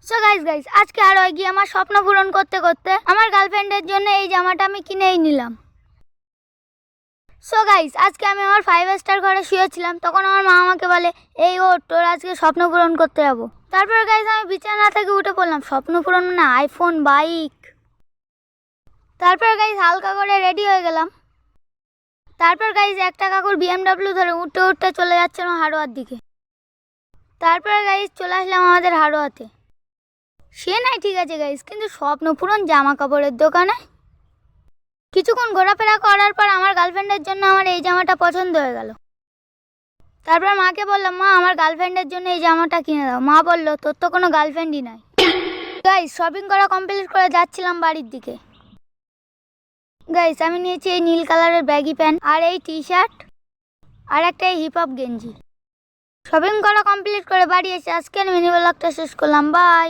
So guys আজকে আর গিয়ে আমার স্বপ্ন পূরণ করতে করতে আমার গার্লফ্রেন্ডের জন্য এই জামাটা আমি কিনেই নিলাম। সো গাইস আজকে আমি আমার 5 স্টার ঘরে শুয়েছিলাম, তখন আমার মা আমাকে বলে এই ও তোর আজকে স্বপ্ন পূরণ করতে যাবো। তারপর গাইস আমি বিছানা থেকে উঠে পড়লাম, স্বপ্ন পূরণ না আইফোন বাইক। তারপর গাইস হালকা করে রেডি হয়ে গেলাম। তারপর গাইস একটা কাকুর BMW ধরে উঠতে উঠতে চলে যাচ্ছিল হাড়োয়ার দিকে। তারপর গাইস চলে আসলাম আমাদের হাড়োয়াতে। সে নাই ঠিক আছে গাইস, কিন্তু স্বপ্ন পূরণ জামা কাপড়ের দোকানে কিছুক্ষণ ঘোরাফেরা করার পর আমার গার্লফ্রেন্ডের জন্য আমার এই জামাটা পছন্দ হয়ে গেল। তারপর মাকে বললাম, মা আমার গার্লফ্রেন্ডের জন্য এই জামাটা কিনে দাও। মা বলল, তোর তো কোনো গার্লফ্রেন্ডই নাই। গাইস শপিং করা কমপ্লিট করে যাচ্ছিলাম বাড়ির দিকে। গাইস আমি নিয়েছি এই নীল কালারের ব্যাগি প্যান্ট আর এই টি শার্ট আর একটা এই হিপ হপ গেঞ্জি। শপিং করা কমপ্লিট করে বাড়ি এসে আজকের মিনি ব্লগটা শেষ করলাম। বাই।